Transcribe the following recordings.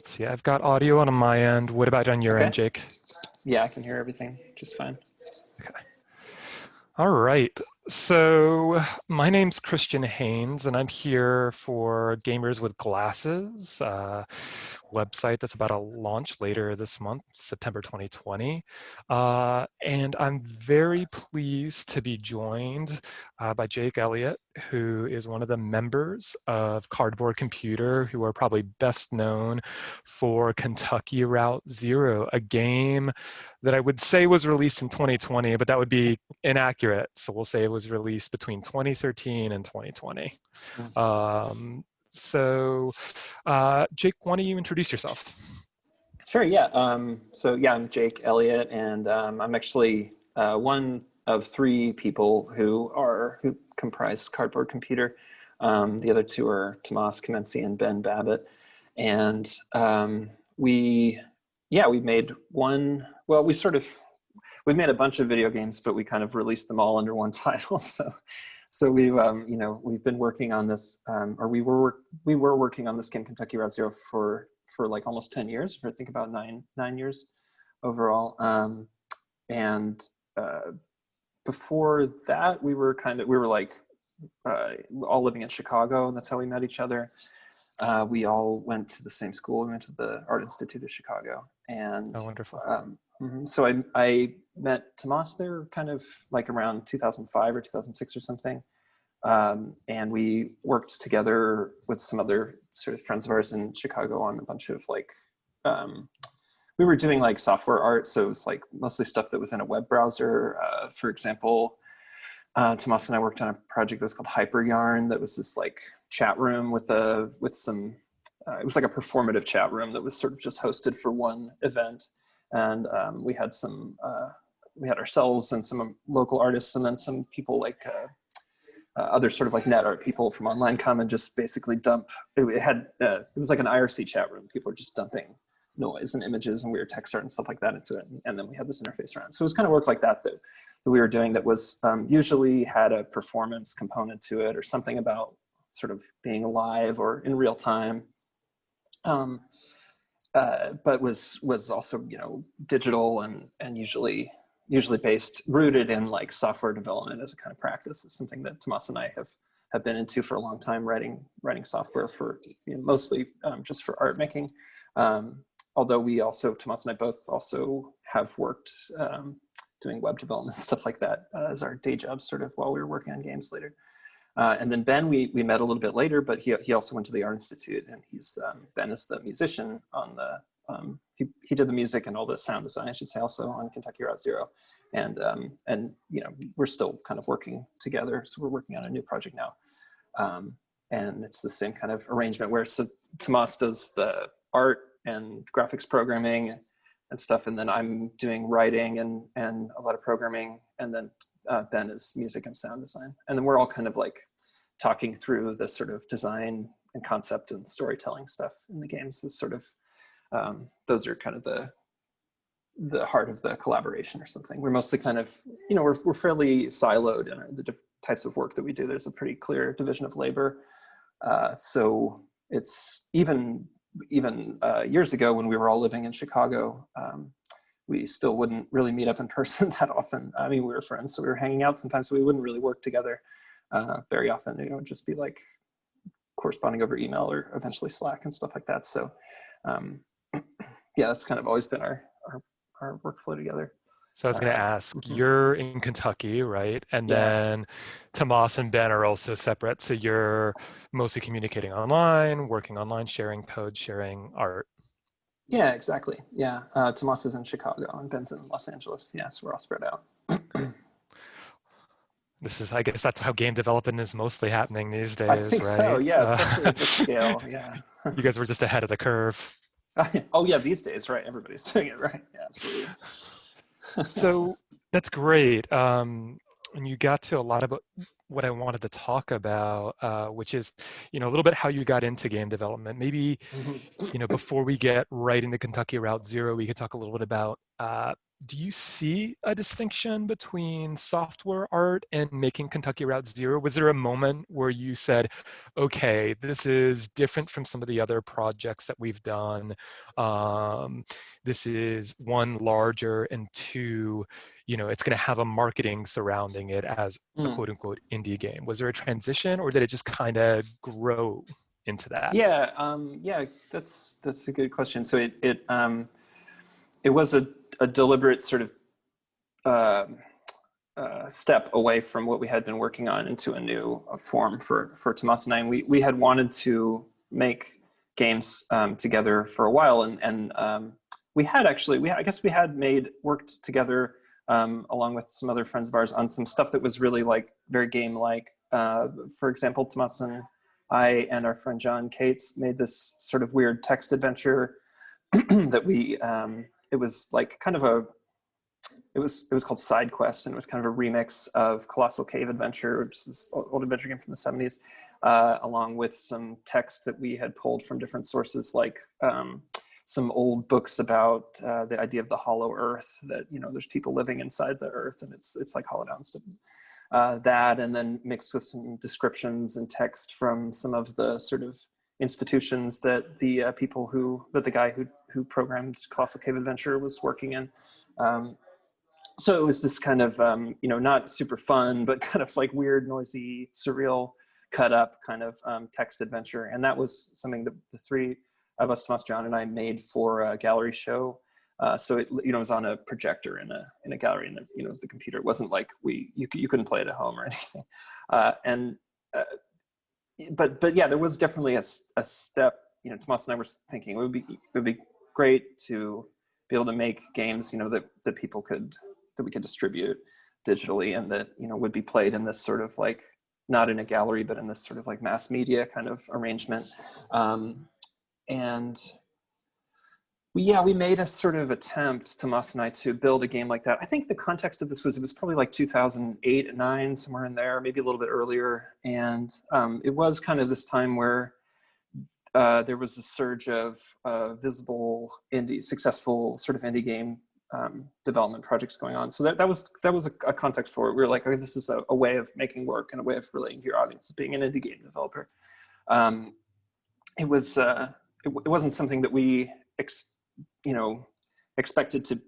Let's see, I've got audio on my end. What about on your Okay. end, Jake? Yeah, I can hear everything just fine. Okay. All right. So my name's Christian Haynes, and I'm here for Gamers with Glasses, website that's about to launch later this month, September 2020. And I'm very pleased to be joined by Jake Elliott, who is one of the members of Cardboard Computer, who are probably best known for Kentucky Route Zero, a game that I would say was released in 2020, but that would be inaccurate. So we'll say it was released between 2013 and 2020. Jake, why don't you introduce yourself? Sure, yeah. I'm Jake Elliott, and I'm actually one of three people who comprise Cardboard Computer. The other two are Tomas Kamency and Ben Babbitt. And we made one, well, we've made a bunch of video games, but we kind of released them all under one title. So we've been working on this, we were working on this game, Kentucky Route Zero, for like almost 10 years, for I think about nine years overall. Before that, we were all living in Chicago, and that's how we met each other. We all went to the same school. We went to the Art Institute of Chicago. And oh, wonderful. So I met Tomas there kind of like around 2005 or 2006 or something. And we worked together with some other sort of friends of ours in Chicago on a bunch of we were doing like software art. So it was like mostly stuff that was in a web browser. For example, Tomas and I worked on a project that was called Hyper Yarn. That was this like chat room with some, it was like a performative chat room that was sort of just hosted for one event. And we had ourselves and some local artists, and then some people like other sort of like net art people from online come and just basically dump. It was like an IRC chat room. People were just dumping noise and images and weird text art and stuff like that into it. And then we had this interface around. So it was kind of work like that we were doing that was usually had a performance component to it or something about sort of being alive or in real time. But was also, digital and usually rooted in like software development as a kind of practice. It's something that Tomas and I have been into for a long time, writing software for mostly just for art making. Although Tomas and I both also have worked doing web development, stuff like that as our day jobs sort of while we were working on games later. And then Ben, we met a little bit later, but he also went to the Art Institute, and Ben is the musician on the, he did the music and all the sound design, I should say, also on Kentucky Route Zero. And we're still kind of working together. So we're working on a new project now. And it's the same kind of arrangement where Tomas does the art and graphics programming and stuff, and then I'm doing writing and a lot of programming, and then Ben is music and sound design. And then we're all kind of like talking through this sort of design and concept and storytelling stuff in the games. Is sort of those are kind of the heart of the collaboration or something. We're mostly kind of, we're fairly siloed in the types of work that we do. There's a pretty clear division of labor. So it's even years ago when we were all living in Chicago, we still wouldn't really meet up in person that often. I mean, we were friends, so we were hanging out sometimes, but we wouldn't really work together very often. It would just be like corresponding over email or eventually Slack and stuff like that. So yeah, that's kind of always been our workflow together. So I was going to ask, you're in Kentucky, right? And then Tomas and Ben are also separate. So you're mostly communicating online, working online, sharing code, sharing art. Yeah, exactly. Yeah. Tomas is in Chicago and Ben's in Los Angeles. Yeah, so we're all spread out. I guess that's how game development is mostly happening these days, I think right? so, yeah, especially at this scale, yeah. You guys were just ahead of the curve. Oh yeah, these days, right? Everybody's doing it, right? Yeah, absolutely. So that's great. And you got to a lot about what I wanted to talk about, which is, a little bit how you got into game development. Maybe, before we get right into Kentucky Route Zero, we could talk a little bit about do you see a distinction between software art and making Kentucky Route Zero? Was there a moment where you said, okay, this is different from some of the other projects that we've done? This is one, larger, and two, it's going to have a marketing surrounding it as a Mm. quote unquote indie game. Was there a transition, or did it just kind of grow into that? Yeah, yeah, that's a good question. So it was a deliberate sort of uh, step away from what we had been working on into a new form for Tomas and I. And we had wanted to make games together for a while, and we had actually I guess we had worked together along with some other friends of ours on some stuff that was really like very game like. For example, Tomas and I and our friend John Cates made this sort of weird text adventure that it was like kind of it was called Side Quest, and it was kind of a remix of Colossal Cave Adventure, which is this old adventure game from the 70s, along with some text that we had pulled from different sources, like some old books about the idea of the hollow earth, that there's people living inside the earth and it's like hollowed out and stuff. That, and then mixed with some descriptions and text from some of the sort of institutions that the the guy who programmed Colossal Cave Adventure was working in. So it was this kind of not super fun, but kind of like weird, noisy, surreal, cut up kind of text adventure. And that was something that the three of us, Tomas, John, and I, made for a gallery show. So it was on a projector in a gallery, and it was the computer. It wasn't like you couldn't play it at home or anything. But yeah, there was definitely a step. Tomas and I were thinking it would be great to be able to make games that people that we could distribute digitally, and that would be played in this sort of like, not in a gallery, but in this sort of like mass media kind of arrangement. And we made a sort of attempt, Tomas and I, to build a game like that. I think the context of this was, it was probably like 2008 and 9, somewhere in there, maybe a little bit earlier. And it was kind of this time where there was a surge of visible successful sort of indie game development projects going on. So that was a context for it. We were like, okay, this is a way of making work and a way of relating to your audience, being an indie game developer. It wasn't something that we expected to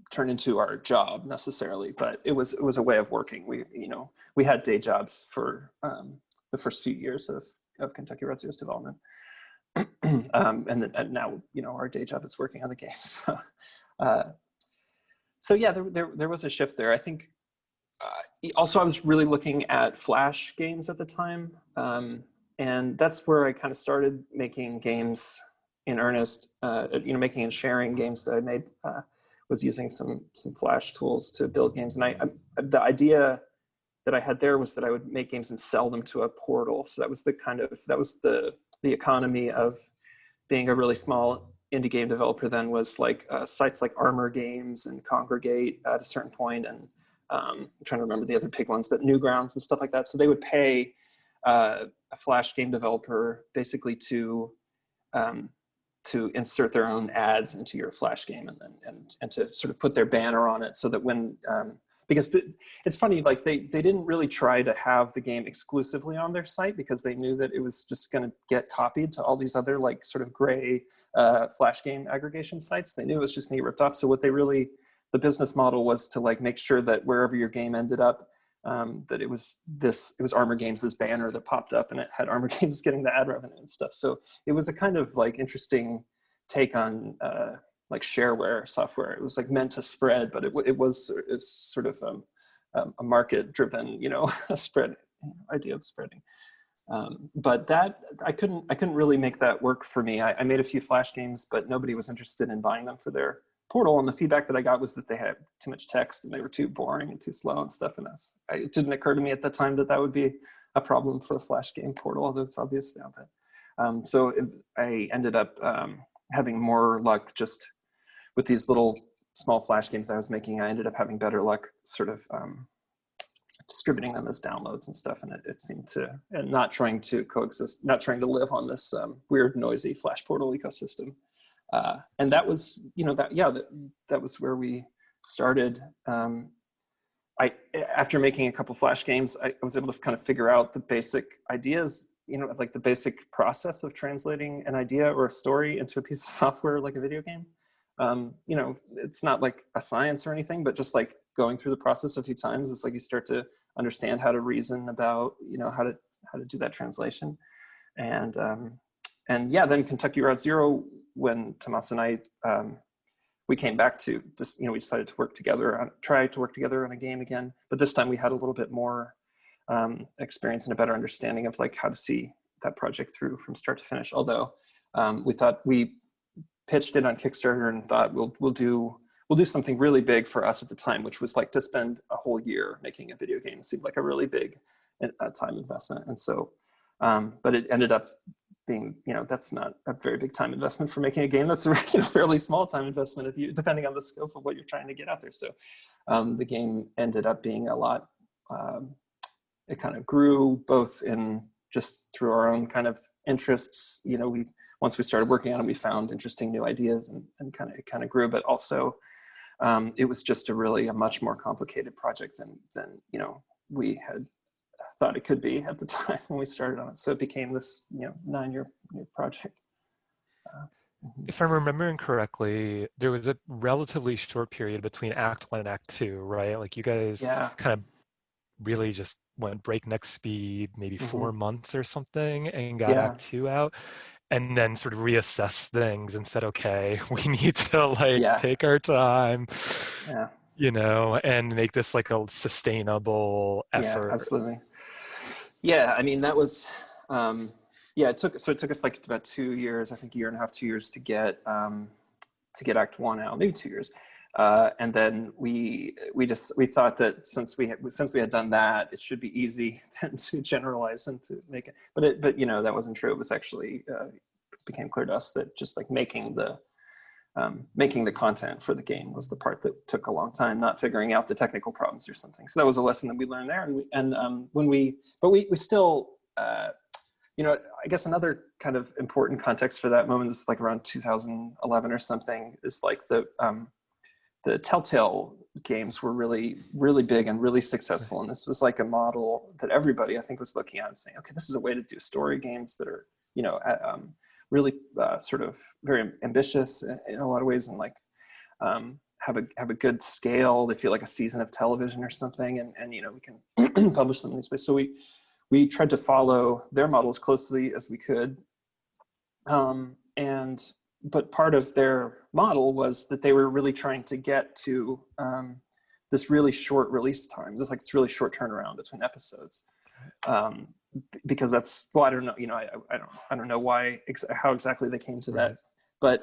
turn into our job necessarily, but it was a way of working. We had day jobs for the first few years of Kentucky Route Zero's development. And now, our day job is working on the games. So yeah, there was a shift there. I think also I was really looking at Flash games at the time. And that's where I kind of started making games in earnest, making and sharing games that I made, was using some Flash tools to build games. And the idea that I had there was that I would make games and sell them to a portal. So that was the economy of being a really small indie game developer then, was like sites like Armor Games and Congregate at a certain point, and I'm trying to remember the other big ones, but Newgrounds and stuff like that. So they would pay a Flash game developer basically to insert their own ads into your Flash game, and to sort of put their banner on it, so that when because it's funny, like they didn't really try to have the game exclusively on their site, because they knew that it was just going to get copied to all these other like sort of gray Flash game aggregation sites. They knew it was just going to get ripped off. So the business model was to like make sure that wherever your game ended up, that it was Armor Games, this banner that popped up, and it had Armor Games getting the ad revenue and stuff. So it was a kind of like interesting take on like shareware software. It was like meant to spread, but it was sort of a market driven, spread idea of spreading. But that I couldn't really make that work for me. I made a few Flash games, but nobody was interested in buying them for their portal. And the feedback that I got was that they had too much text and they were too boring and too slow and stuff. And it didn't occur to me at the time that would be a problem for a Flash game portal, although it's obvious now. But I ended up having more luck just with these little small Flash games that I was making. I ended up having better luck sort of distributing them as downloads and stuff, and it seemed to, and not trying to coexist, not trying to live on this weird, noisy Flash portal ecosystem. And that was, that was where we started. After making a couple Flash games, I was able to kind of figure out the basic ideas, like the basic process of translating an idea or a story into a piece of software like a video game. It's not like a science or anything, but just like going through the process a few times, it's like you start to understand how to reason about, how to do that translation. And yeah, then Kentucky Route Zero, when Tomas and I, we came back to this, we decided to try to work together on a game again, but this time we had a little bit more experience and a better understanding of like how to see that project through from start to finish. Although we pitched it on Kickstarter and thought we'll do something really big for us at the time, which was like to spend a whole year making a video game. It seemed like a really big time investment. And so, but it ended up being, that's not a very big time investment for making a game. That's a fairly small time investment depending on the scope of what you're trying to get out there. So the game ended up being a lot, it kind of grew both in just through our own kind of interests. Once we started working on it, we found interesting new ideas and it kind of grew, but also it was just a much more complicated project than we had thought it could be at the time when we started on it. So it became this 9-year project. If I'm remembering correctly, there was a relatively short period between Act 1 and Act 2, right? Like you guys kind of really just went breakneck speed, maybe 4 months or something, and got Act 2 out, and then sort of reassessed things and said, okay, we need to take our time, and make this like a sustainable effort. Yeah, absolutely. Yeah, I mean, that was, it took us like about 2 years, I think 1.5 years, 2 years to get Act 1 out, maybe 2 years. And then we thought that since we had done that, it should be easy then to generalize and to make it. But that wasn't true. It was actually it became clear to us that just like making the content for the game was the part that took a long time, not figuring out the technical problems or something. So that was a lesson that we learned there. We still, I guess another kind of important context for that moment is like around 2011 or something, is like the Telltale games were really, really big and really successful. And this was like a model that everybody, I think, was looking at and saying, okay, this is a way to do story games that are, really sort of very ambitious in a lot of ways, and like have a good scale. They feel like a season of television or something, and we can publish them in these ways. So we tried to follow their model as closely as we could, but part of their model was that they were really trying to get to this really short release time. There's like this really short turnaround between episodes, because that's, well, I don't know, I don't know how exactly they came to that, but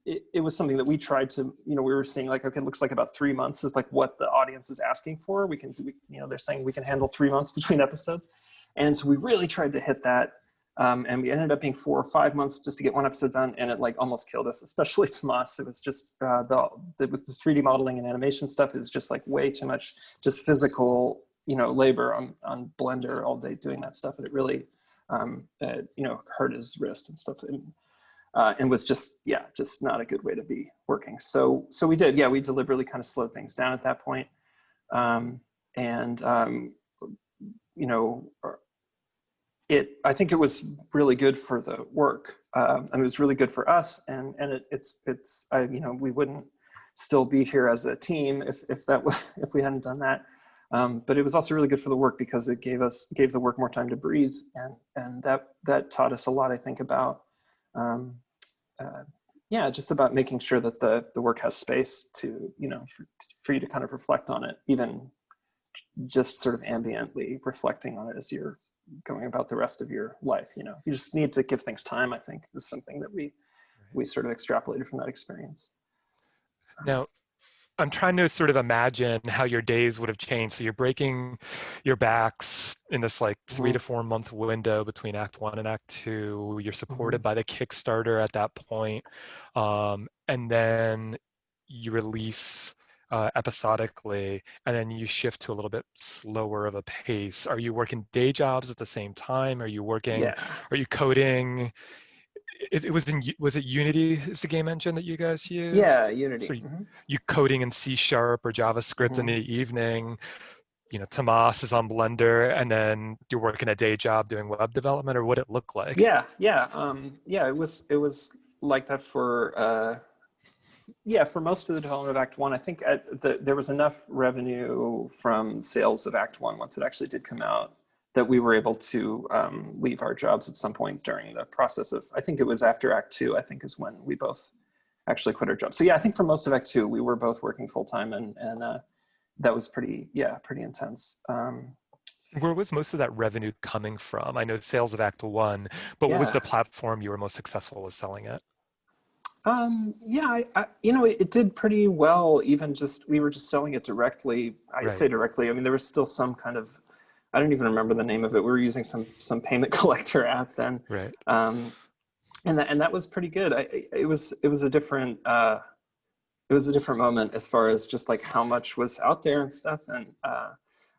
it was something that we tried to, we were seeing like, okay, it looks like about 3 months is like what the audience is asking for. We can do, they're saying we can handle 3 months between episodes, and so we really tried to hit that. And we ended up being 4 or 5 months just to get one episode done, and it like almost killed us, especially Tomas. It was just with the 3D modeling and animation stuff, it was just like way too much just physical labor on Blender all day doing that stuff, and it really hurt his wrist and stuff, and was just not a good way to be working. So we deliberately kind of slowed things down at that point, I think it was really good for the work. It was really good for us, and we wouldn't still be here as a team if we hadn't done that. But it was also really good for the work because it gave the work more time to breathe, and that taught us a lot, I think, about just about making sure that the work has space to for you to kind of reflect on it, even just sort of ambiently reflecting on it as you're going about the rest of your life. You just need to give things time, I think, is something that we sort of extrapolated from that experience. Now, I'm trying to sort of imagine how your days would have changed. So you're breaking your backs in this like 3 to 4 month window between Act 1 and Act 2. You're supported by the Kickstarter at that point. And then you release episodically, and then you shift to a little bit slower of a pace. Are you working day jobs at the same time? Are you working, are you coding? was it Unity is the game engine that you guys Yeah, used? So Unity. Hmm. you coding in C# or JavaScript in Hmm. the evening, Tomas is on Blender, and then you're working a day job doing web development, or what it look like? Yeah. It was like that for for most of the development of Act One. I think there was enough revenue from sales of Act One once it actually did come out that we were able to leave our jobs at some point during the process of. I think it was after Act Two. I think is when we both actually quit our jobs. So yeah, I think for most of Act Two we were both working full time, and that was pretty intense. Where was most of that revenue coming from? I know sales of Act One, but what was Yeah. the platform you were most successful with selling it? Yeah, it did pretty well. Even just we were just selling it directly. I say Right, directly. I mean, there was still some kind of, I don't even remember the name of it. We were using some payment collector app then, right. um, and that was pretty good. It was a different it was a different moment as far as just like how much was out there and stuff. And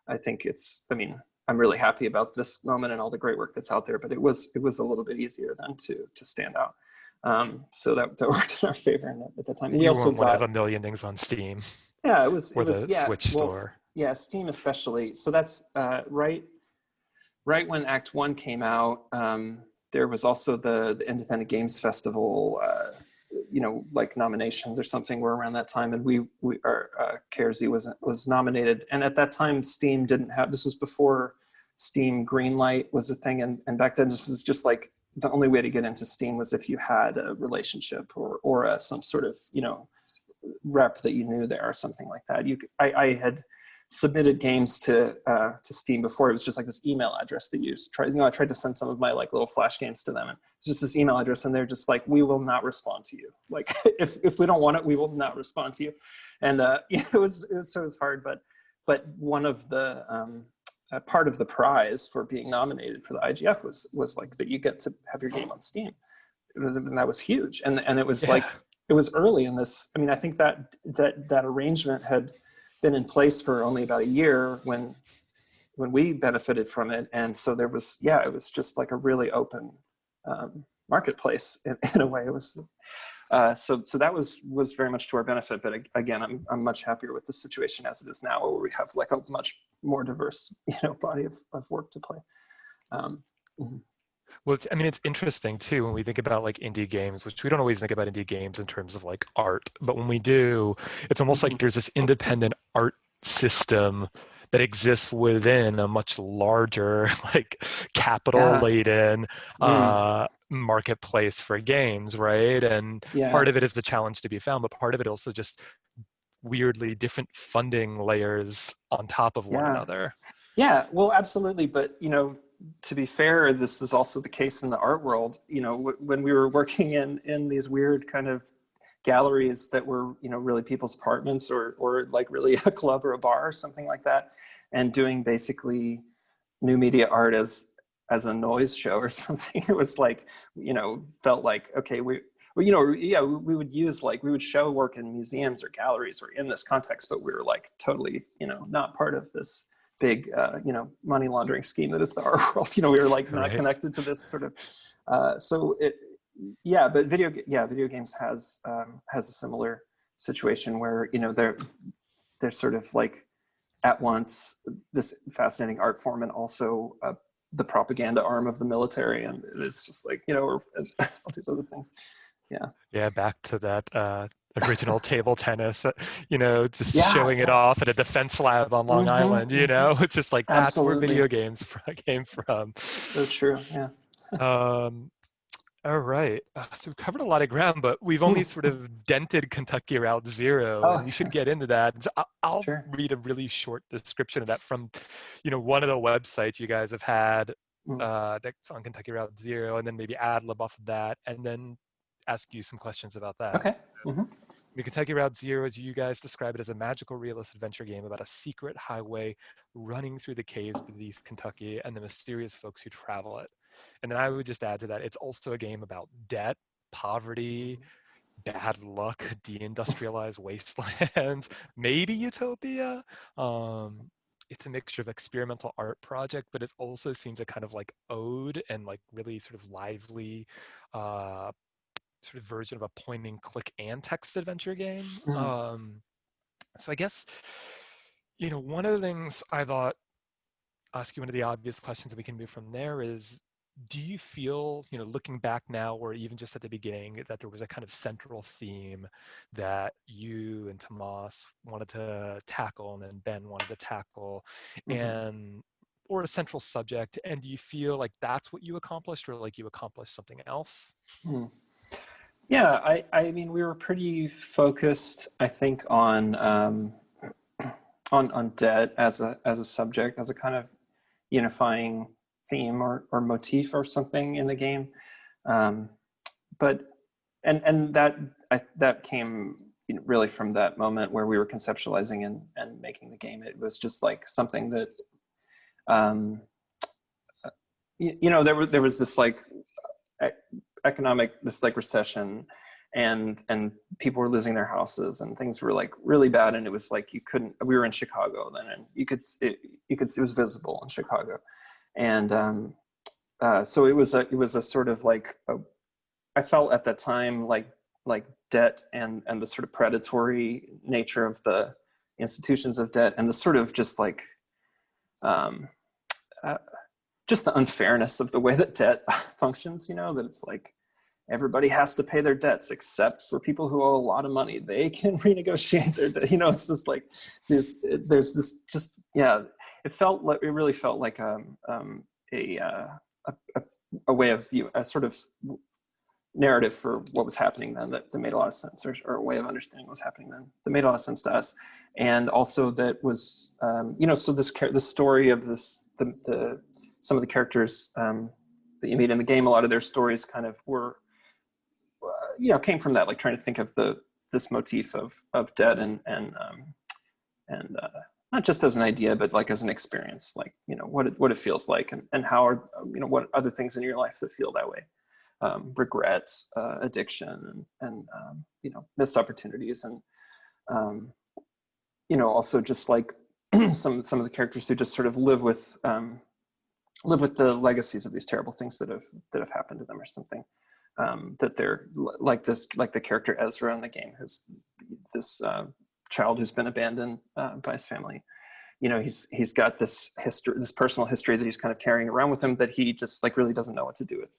I think I mean, I'm really happy about this moment and all the great work that's out there. But it was a little bit easier then to stand out. So that worked in our favor at that time. And we You also weren't one of got, a million things on Steam yeah, it or was the yeah, Switch well, store. yeah, Steam especially. So that's right when Act One came out. There was also the Independent Games Festival, like nominations or something were around that time, and we our Kersey was nominated. And at that time, Steam didn't have. This was before Steam Greenlight was a thing, and back then this was just like the only way to get into Steam was if you had a relationship or some sort of rep that you knew there or something like that. I had submitted games to Steam before. It was just like this email address that you tried. I tried to send some of my like little Flash games to them, and it's just this email address, and they're just like, "We will not respond to you. Like, if we don't want it, we will not respond to you." And it was hard, but one of the part of the prize for being nominated for the IGF was like that you get to have your game on Steam. And that was huge. And it was Yeah. like, it was early in this. I mean, I think that arrangement had been in place for only about a year when we benefited from it. And so there was, it was just like a really open marketplace in a way. It was, so that was very much to our benefit. But again, I'm much happier with the situation as it is now, where we have like a much more diverse, body of work to play. Mhm. Well, I mean, it's interesting too when we think about like indie games, which we don't always think about indie games in terms of like art, but when we do, it's almost like Mhm. there's this independent art system that exists within a much larger, like capital Yeah. laden Mm. marketplace for games, right? And part Yeah. of it is the challenge to be found, but part of it also just weirdly different funding layers on top of one Yeah. another. Yeah, well, absolutely. But, to be fair, this is also the case in the art world. When we were working in these weird kind of galleries that were, really people's apartments or like really a club or a bar or something like that, and doing basically new media art as a noise show or something. It was like, felt like, okay, we would use like, we would show work in museums or galleries or in this context, but we were like totally, not part of this big, money laundering scheme that is the art world. We were like not Right. connected to this sort of, so it, yeah, but video games has a similar situation where, they're sort of like at once this fascinating art form and also the propaganda arm of the military, and it's just like or all these other things. Yeah, Yeah, back to that original table tennis, just yeah, showing it yeah. off at a defense lab on Long Mm-hmm, Island, mm-hmm. it's just like that's where Absolutely, video games came from. so true. Yeah. Um, all right, so we've covered a lot of ground, but we've only sort of dented Kentucky Route Zero, Oh, and we should get into that. So I'll sure. read a really short description of that from, one of the websites you guys have had Mm. that's on Kentucky Route Zero, and then maybe ad lib off of that, and then ask you some questions about that. Okay. Mm-hmm. The Kentucky Route Zero, as you guys describe it, as a magical realist adventure game about a secret highway running through the caves beneath Kentucky and the mysterious folks who travel it. And then I would just add to that, it's also a game about debt, poverty, bad luck, deindustrialized wastelands, maybe utopia. Um, it's a mixture of experimental art project, but it also seems a kind of like ode and like really sort of lively uh, sort of version of a point and click and text adventure game. Mm, So I guess, one of the things I thought, ask you one of the obvious questions, and we can move from there, is do you feel, looking back now or even just at the beginning, that there was a kind of central theme that you and Tomas wanted to tackle and then Ben wanted to tackle, mhm, and or a central subject, and do you feel like that's what you accomplished or like you accomplished something else? mm. Yeah, I mean, we were pretty focused, I think, on debt as a subject, as a kind of unifying theme or motif or something in the game. Um, but and that came, really from that moment where we were conceptualizing and making the game. It was just like something that, um, there was this like economic, this like recession, and people were losing their houses and things were like really bad, and it was like we were in Chicago then, and it was visible in Chicago. And so it was a sort of like I felt at that time like debt and the sort of predatory nature of the institutions of debt, and the sort of just like um, uh, just the unfairness of the way that debt functions. That it's like everybody has to pay their debts except for people who owe a lot of money. They can renegotiate their debt. It's just like there's this just, yeah, it really felt like a, uh, a, a way of view, a sort of narrative for what was happening then that made a lot of sense, or a way of understanding what was happening then that made a lot of sense to us. And also that was, so this story of the some of the characters that you meet in the game, a lot of their stories kind of were, came from that, like trying to think of this motif of debt and not just as an idea, but like as an experience, like, what it feels like, and how are, what other things in your life that feel that way. Regrets, addiction, and missed opportunities, and also just like some of the characters who just sort of live with the legacies of these terrible things that have happened to them or something. That they're like the character Ezra in the game, who's this child who's been abandoned by his family. He's got this history, this personal history that he's kind of carrying around with him that he just like really doesn't know what to do with.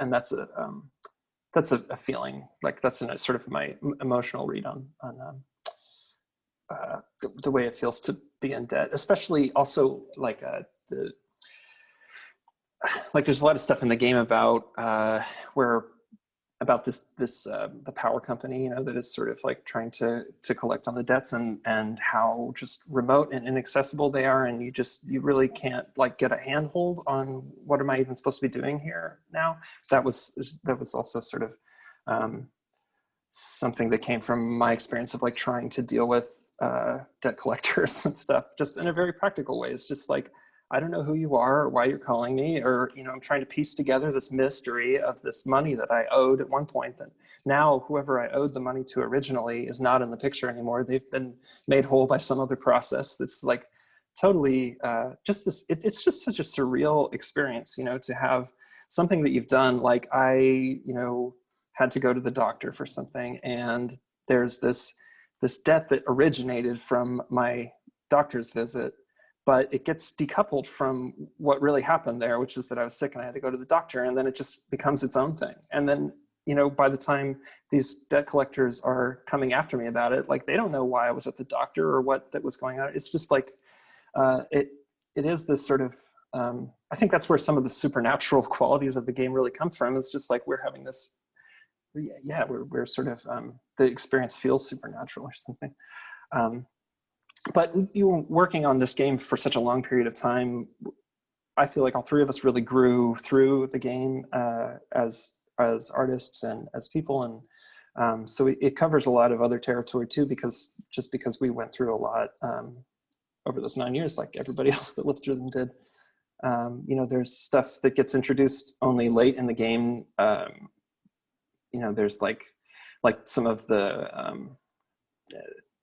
And that's a feeling, like that's sort of my emotional read on the way it feels to be in debt, especially also like there's a lot of stuff in the game about where about this the power company, that is sort of like trying to collect on the debts, and how just remote and inaccessible they are, and you really can't like get a handhold on what am I even supposed to be doing here now. That was also sort of something that came from my experience of like trying to deal with debt collectors and stuff, just in a very practical way. It's just like, I don't know who you are or why you're calling me, or, I'm trying to piece together this mystery of this money that I owed at one point, that now whoever I owed the money to originally is not in the picture anymore. They've been made whole by some other process that's like totally just this, it's just such a surreal experience, to have something that you've done. Like I, had to go to the doctor for something, and there's this debt that originated from my doctor's visit, but it gets decoupled from what really happened there, which is that I was sick and I had to go to the doctor, and then it just becomes its own thing. And then, by the time these debt collectors are coming after me about it, like they don't know why I was at the doctor or what that was going on. It's just like, it is this sort of, I think that's where some of the supernatural qualities of the game really come from. It's just like, we're having this, yeah, we're sort of, the experience feels supernatural or something. But you were working on this game for such a long period of time. I feel like all three of us really grew through the game as artists and as people, and so it covers a lot of other territory too, because we went through a lot over those 9 years, like everybody else that lived through them did. There's stuff that gets introduced only late in the game. There's like some of the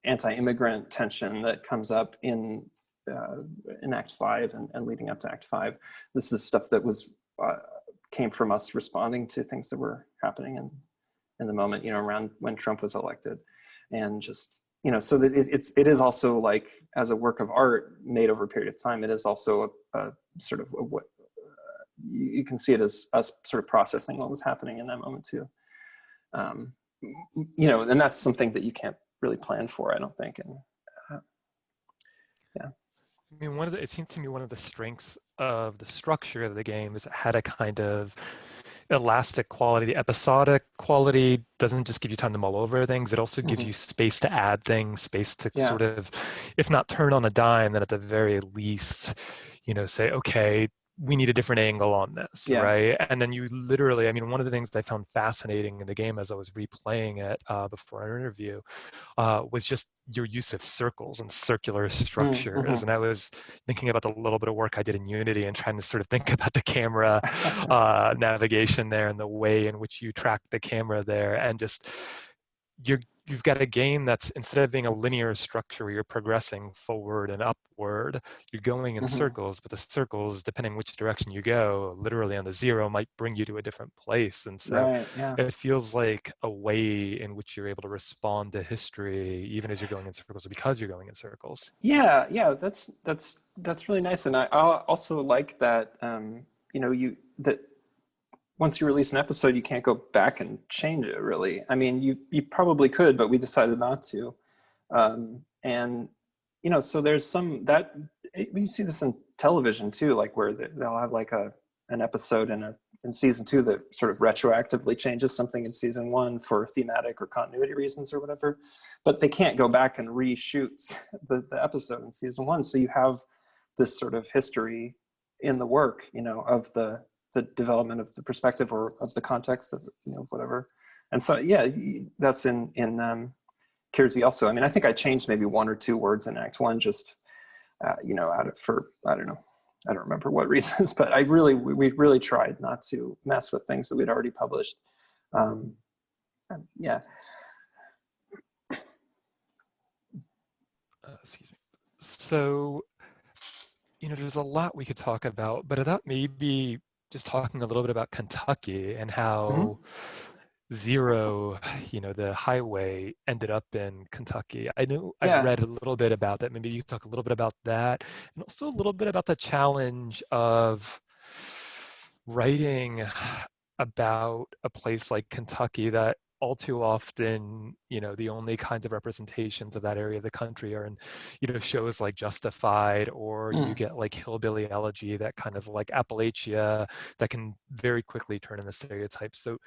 anti-immigrant tension that comes up in in Act 5 and leading up to Act 5. This is stuff that was came from us responding to things that were happening in the moment, around when Trump was elected. And just, so that it is also like, as a work of art made over a period of time, it is also a sort of what you can see it as us sort of processing what was happening in that moment too. And that's something that you can't really plan for, I don't think. And yeah. I mean, it seemed to me one of the strengths of the structure of the game is it had a kind of elastic quality. The episodic quality doesn't just give you time to mull over things, it also gives Mm-hmm. you space to add things, space to Yeah. sort of, if not turn on a dime, then at the very least, say, okay, we need a different angle on this, Yeah. right? And then you literally, I mean, one of the things that I found fascinating in the game as I was replaying it before our interview was just your use of circles and circular structures. Mm-hmm. And I was thinking about the little bit of work I did in Unity and trying to sort of think about the camera navigation there and the way in which you track the camera there. And just, you've got a game that's, instead of being a linear structure where you're progressing forward and upward, you're going in Mm-hmm. circles, but the circles, depending which direction you go, literally on the zero, might bring you to a different place. And so Right. Yeah. it feels like a way in which you're able to respond to history, even as you're going in circles, or because you're going in circles. Yeah. That's really nice. And I also like that, that once you release an episode, you can't go back and change it, really. I mean, you probably could, but we decided not to. And, so there's some that you see this in television too, like where they'll have like an episode in season 2 that sort of retroactively changes something in season 1 for thematic or continuity reasons or whatever, but they can't go back and reshoot the episode in season 1. So you have this sort of history in the work, of the development of the perspective or of the context of, whatever. And so, yeah, that's in Kiersey also. I mean, I think I changed maybe 1 or 2 words in Act 1, just, out of, I don't know, I don't remember what reasons, but we really tried not to mess with things that we'd already published. Yeah. Excuse me. So, there's a lot we could talk about, but I thought maybe just talking a little bit about Kentucky and Mm-hmm. how Zero, the highway ended up in Kentucky. I know I've Yeah. read a little bit about that. Maybe you could talk a little bit about that, and also a little bit about the challenge of writing about a place like Kentucky that all too often, the only kinds of representations of that area of the country are in, shows like Justified, or you Mm. get like Hillbilly Elegy, that kind of like Appalachia that can very quickly turn into stereotypes. So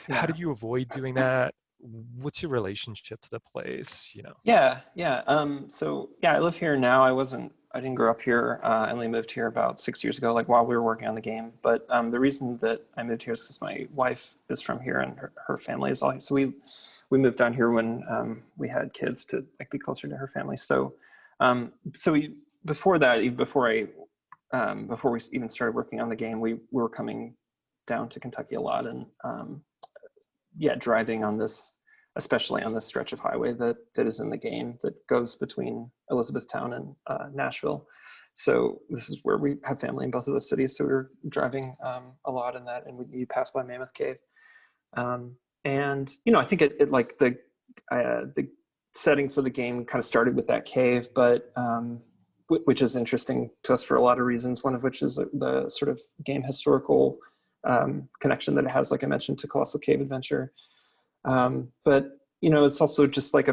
how Yeah. did you avoid doing that? What's your relationship to the place, Yeah, yeah. So yeah, I live here now. I didn't grow up here. I only moved here about 6 years ago, like while we were working on the game. But the reason that I moved here is because my wife is from here and her family is all here. So we moved down here when we had kids to like be closer to her family. So before that, even before we even started working on the game, we were coming down to Kentucky a lot, and yeah, driving on this, especially on this stretch of highway that is in the game that goes between Elizabethtown and Nashville. So this is where we have family in both of those cities. So we were driving a lot in that, and we passed by Mammoth Cave. And I think it like the setting for the game kind of started with that cave, but which is interesting to us for a lot of reasons. One of which is the sort of game historical connection that it has, like I mentioned, to Colossal Cave Adventure. But it's also just like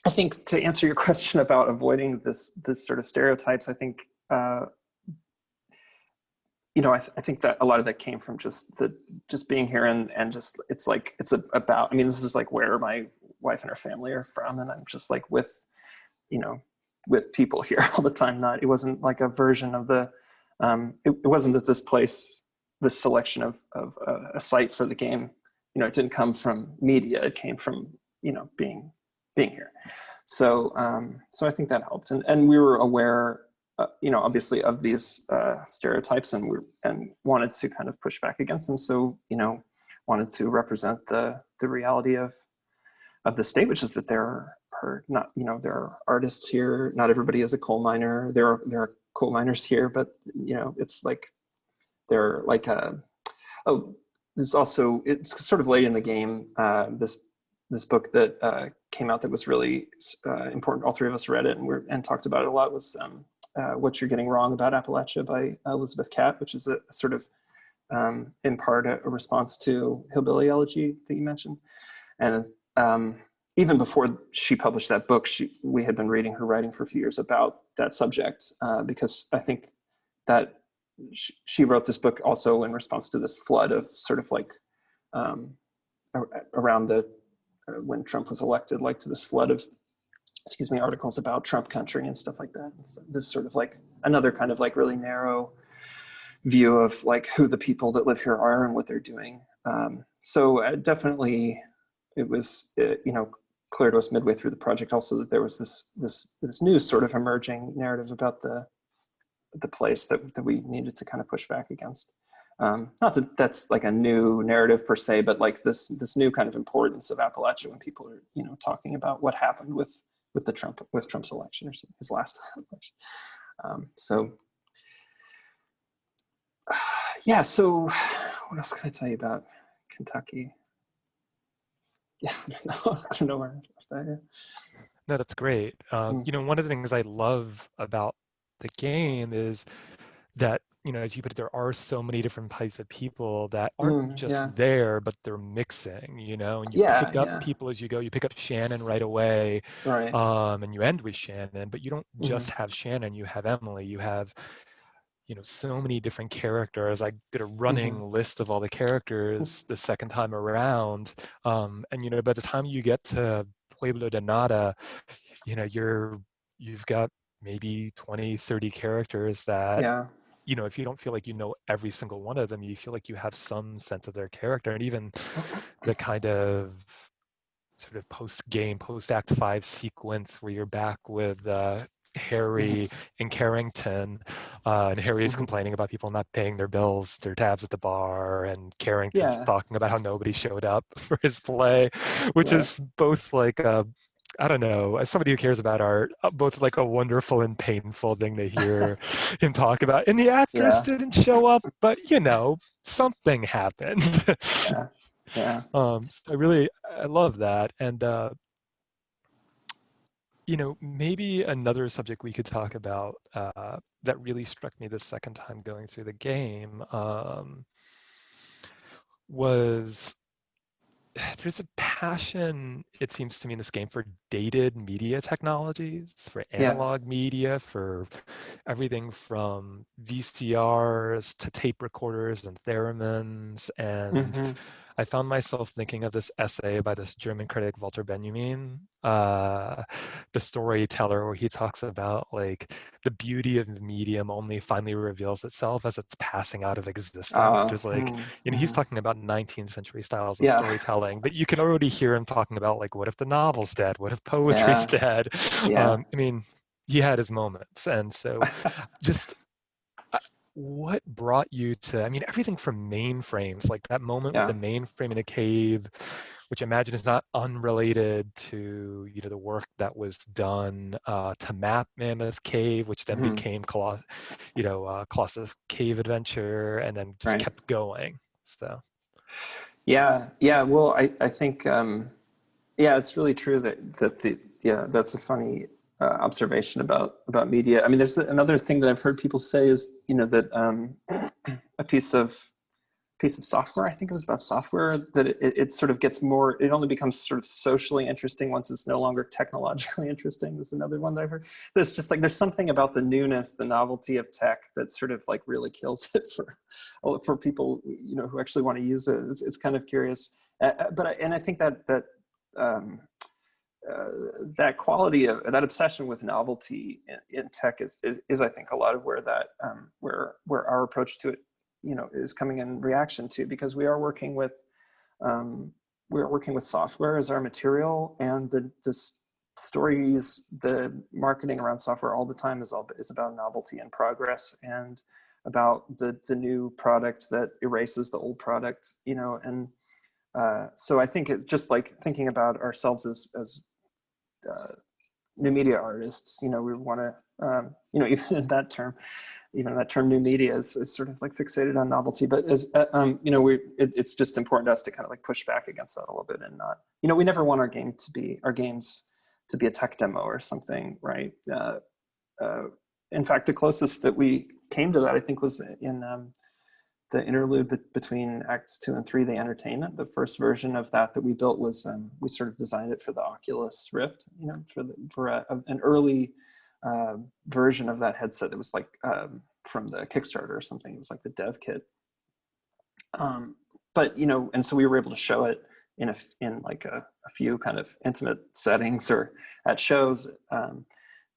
I think, to answer your question about avoiding this sort of stereotypes, I think I think that a lot of that came from just being here and just it's about. I mean, this is like where my wife and her family are from, and I'm just like with people here all the time. It wasn't like a version of the. It wasn't that this selection of a site for the game, it didn't come from media. It came from being here. So I think that helped, and we were aware, obviously, of these stereotypes, and wanted to kind of push back against them. So wanted to represent the reality of the state, which is that there are not, there are artists here. Not everybody is a coal miner. There are coal miners here, but it's like they're like oh, there's also, it's sort of late in the game. This book that came out that was really important. All three of us read it and talked about it a lot. Was What You're Getting Wrong About Appalachia by Elizabeth Catt, which is a sort of in part a response to Hillbilly Elegy that you mentioned. And even before she published that book, we had been reading her writing for a few years about that subject, because I think that she wrote this book also in response to this flood of sort of like around when Trump was elected, like to this flood of, articles about Trump country and stuff like that. And so this sort of like another kind of like really narrow view of like who the people that live here are and what they're doing. So definitely it was, clear to us midway through the project also that there was this new sort of emerging narrative about the place that we needed to kind of push back against. Not that that's like a new narrative per se, but like this new kind of importance of Appalachia when people are, talking about what happened with Trump's election or his last election. Yeah. So what else can I tell you about Kentucky? Yeah, I don't know where I'm that. No, that's great. One of the things I love about the game is that, as you put it, there are so many different types of people that aren't just Yeah. there, but they're mixing, and you Yeah. pick up Yeah. people as you go. You pick up Shannon right away, Right. and you end with Shannon, but you don't Mm-hmm. just have Shannon, you have Emily, you have, so many different characters. I did a Mm-hmm. running list of all the characters the second time around. And by the time you get to Pueblo de Nada, you've got maybe 20, 30 characters that, Yeah. if you don't feel like you know every single one of them, you feel like you have some sense of their character. And even the kind of sort of post-game, post-Act 5 sequence where you're back with Mm-hmm. Harry in Carrington, and Harry's Mm-hmm. complaining about people not paying their bills, their tabs at the bar, and Carrington's Yeah. talking about how nobody showed up for his play, which Right. is both like I don't know, as somebody who cares about art, both like a wonderful and painful thing to hear him talk about. And the actors Yeah. didn't show up, but something happened. Yeah. Yeah. So I love that. And maybe another subject we could talk about that really struck me the second time going through the game was there's a passion, it seems to me, in this game for dated media technologies, for Yeah. analog media, for everything from VCRs to tape recorders and theremins. And Mm-hmm. I found myself thinking of this essay by this German critic, Walter Benjamin, the storyteller, where he talks about like the beauty of the medium only finally reveals itself as it's passing out of existence. There's like, he's Mm-hmm. talking about 19th century styles of Yeah. storytelling, but you can already hear him talking about like, what if the novel's dead? What if poetry's Yeah. dead? Yeah. I mean, he had his moments. And so just what brought you to, I mean, everything from mainframes, like that moment with the Yeah. mainframe in a cave, which I imagine is not unrelated to, the work that was done to map Mammoth Cave, which then Mm-hmm. became Colossus Cave Adventure, and then just Right. kept going. So, Yeah. Yeah. Well, I think, yeah, it's really true that's a funny observation about media. I mean, there's another thing that I've heard people say is, that a piece of software, I think it was about software, that it sort of gets more, it only becomes sort of socially interesting once it's no longer technologically interesting. This is another one that I've heard. But it's just like, there's something about the newness, the novelty of tech that sort of like really kills it for people, who actually want to use it. It's kind of curious. And I think um, that quality of that obsession with novelty in tech is I think a lot of where that where our approach to it is coming in reaction to, because we are working with software as our material, and the stories, the marketing around software all the time is about novelty and progress, and about the new product that erases the old product, and so I think it's just like thinking about ourselves as new media artists. We want to, even that term new media is sort of like fixated on novelty, but as it's just important to us to kind of like push back against that a little bit, and not, we never want our games to be a tech demo or something, right? In fact, the closest that we came to that, I think, was in the interlude between acts 2 and 3, the entertainment. The first version of that we built was, we sort of designed it for the Oculus Rift, for an early version of that headset that was like from the Kickstarter or something. It was like the dev kit. But, and so we were able to show it in like a few kind of intimate settings or at shows.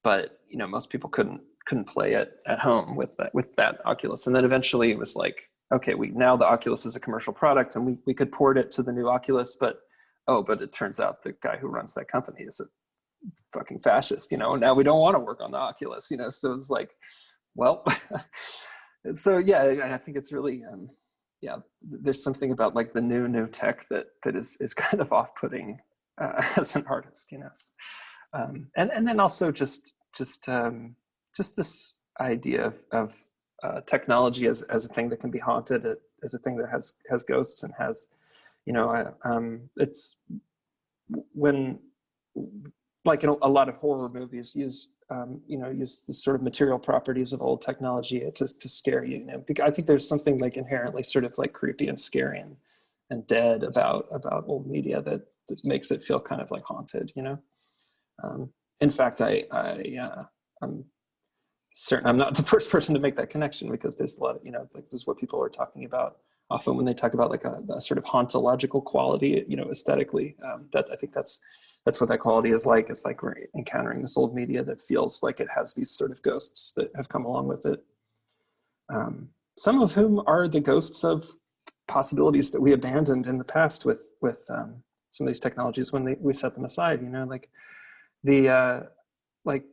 But, most people couldn't play it at home with that Oculus. And then eventually it was like, okay, now the Oculus is a commercial product, and we could port it to the new Oculus, but it turns out the guy who runs that company is a fucking fascist, now we don't want to work on the Oculus, so it's like, well, so yeah, I think it's really, there's something about like the new tech that is kind of off-putting as an artist, and then also just this idea of technology as a thing that can be haunted, as a thing that has ghosts and has, it's when, like, a lot of horror movies use the sort of material properties of old technology to scare you. Because I think there's something like inherently sort of like creepy and scary and dead about old media that makes it feel kind of like haunted. In fact, I'm certain I'm not the first person to make that connection, because there's a lot of, it's like, this is what people are talking about often when they talk about like a sort of hauntological quality, aesthetically. I think that's what that quality is like. It's like we're encountering this old media that feels like it has these sort of ghosts that have come along with it. Some of whom are the ghosts of possibilities that we abandoned in the past with some of these technologies when we set them aside. Like the like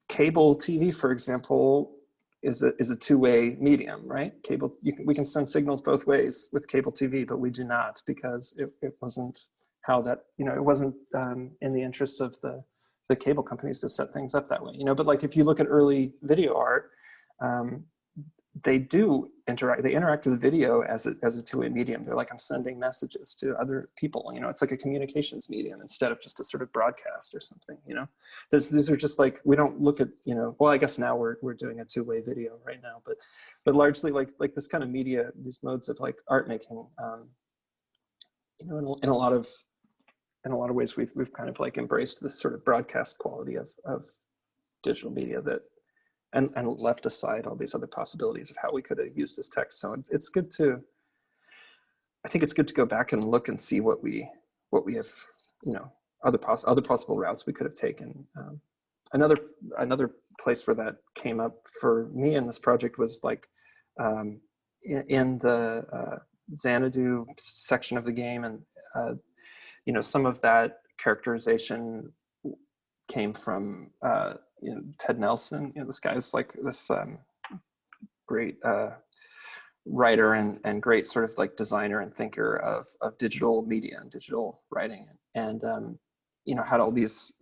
cable TV, for example, is a two-way medium, right? Cable, we can send signals both ways with cable TV, but we do not, because it wasn't how that, it wasn't in the interest of the cable companies to set things up that way, but like if you look at early video art, they interact with video as a two-way medium. They're like, I'm sending messages to other people, it's like a communications medium instead of just a sort of broadcast or something. These are just like, we don't look at, well, I guess now we're doing a two-way video right now, but largely like this kind of media, these modes of like art making, in a lot of ways we've kind of like embraced this sort of broadcast quality of digital media and left aside all these other possibilities of how we could have used this text. So it's good to, I think it's good to go back and look and see what we have, other possible routes we could have taken. Another place where that came up for me in this project was like in the Xanadu section of the game, and some of that characterization came from Ted Nelson. This guy's like this great writer and great sort of like designer and thinker of digital media and digital writing, and had all these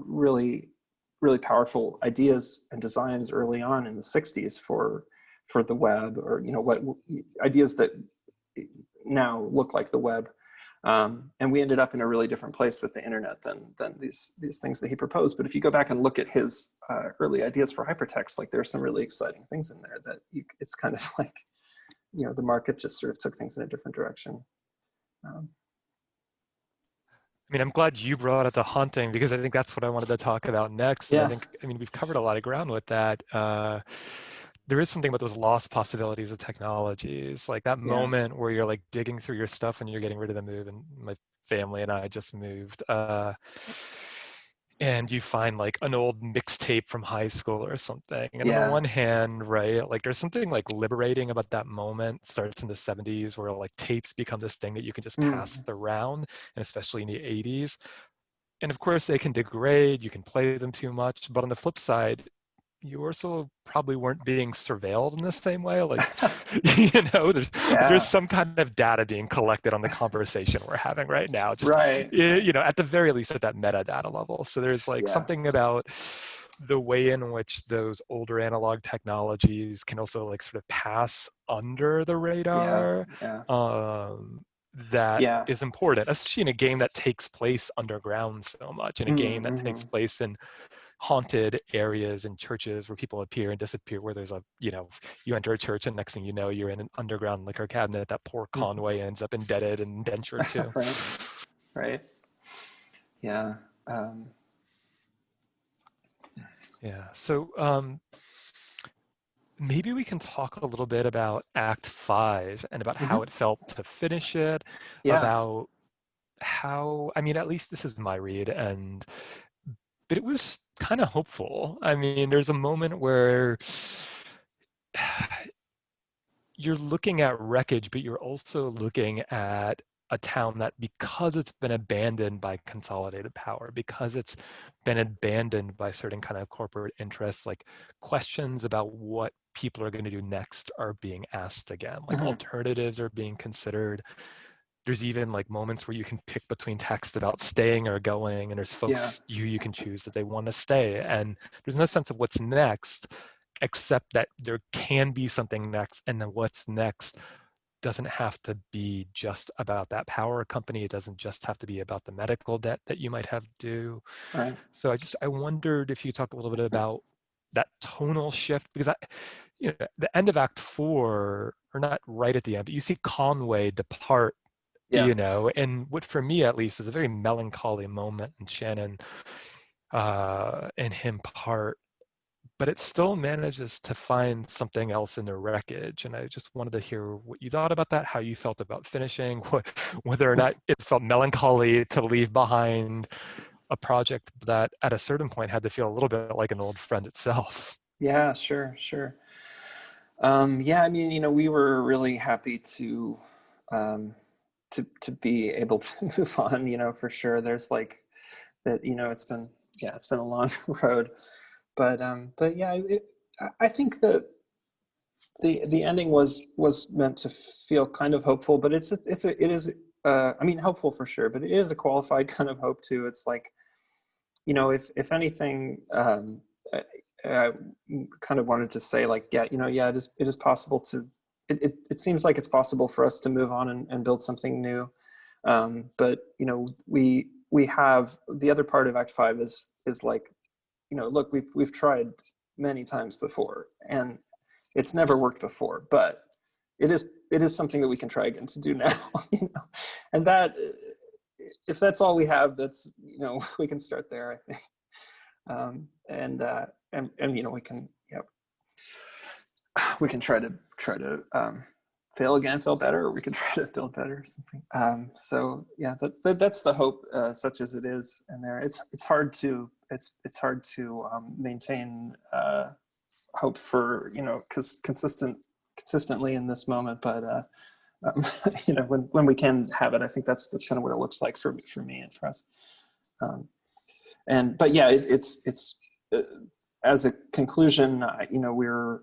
really powerful ideas and designs early on in the 60s for the web, or what ideas that now look like the web. And we ended up in a really different place with the internet than these things that he proposed. But if you go back and look at his early ideas for hypertext, like there are some really exciting things in there that it's kind of like, the market just sort of took things in a different direction. I mean, I'm glad you brought up the haunting, because I think that's what I wanted to talk about next. Yeah. And I mean, we've covered a lot of ground with that. There is something about those lost possibilities of technologies, like that moment where you're like digging through your stuff and you're getting rid of the move. And my family and I just moved. And you find like an old mixtape from high school or something. And on the one hand, right, like there's something like liberating about that moment. It starts in the 70s where like tapes become this thing that you can just pass around, and especially in the 80s. And of course they can degrade, you can play them too much. But on the flip side, you also probably weren't being surveilled in the same way. Like, there's Yeah. some kind of data being collected on the conversation we're having right now. Just, Right. at the very least at that metadata level. So there's like Yeah. something about the way in which those older analog technologies can also like sort of pass under the Yeah. radar. Yeah. Um, that Yeah. is important, especially in a game that takes place underground so much, in a game that takes Mm-hmm. place in haunted areas and churches where people appear and disappear, where there's you enter a church and next thing you know, you're in an underground liquor cabinet that poor Conway ends up indebted and indentured to. Right. Right. Yeah. Yeah. So maybe we can talk a little bit about Act 5 and about how Mhm. it felt to finish it, Yeah. about how, I mean, at least this is my read, but it was kind of hopeful. I mean, there's a moment where you're looking at wreckage, but you're also looking at a town that, because it's been abandoned by consolidated power, because it's been abandoned by certain kind of corporate interests, like questions about what people are going to do next are being asked again. Like Mhm. alternatives are being considered. There's even like moments where you can pick between text about staying or going, and there's Yeah. folks you can choose that they want to stay, and there's no sense of what's next, except that there can be something next, and then what's next doesn't have to be just about that power company. It doesn't just have to be about the medical debt that you might have due. Right. So I wondered if you talk a little bit about that tonal shift, because the end of Act 4, or not right at the end, but you see Conway depart, Yeah. and what for me at least is a very melancholy moment, and Shannon and him part, but it still manages to find something else in the wreckage. And I just wanted to hear what you thought about that, how you felt about finishing, whether or not it felt melancholy to leave behind a project that at a certain point had to feel a little bit like an old friend itself. Yeah. Sure. Sure. Yeah. I mean, we were really happy um, to be able to move on. For sure. There's like that. It's been a long road, but yeah, I think that the ending was meant to feel kind of hopeful, but it is I mean, helpful for sure, but it is a qualified kind of hope too. It's like, if anything, I kind of wanted to say, like, yeah, it is possible to, it seems like it's possible for us to move on and build something new. But we have the other part of Act 5 is like, look, we've tried many times before, and it's never worked before, but it is something that we can try again to do now. And that, if that's all we have, that's, we can start there, I think. And we can, we can try to fail again, fail better, or we can try to build better or something. So yeah, that's the hope, such as it is. And there, it's hard to maintain hope for, because consistently in this moment. But when we can have it, I think that's kind of what it looks like for me and for us. But yeah, it's as a conclusion, we're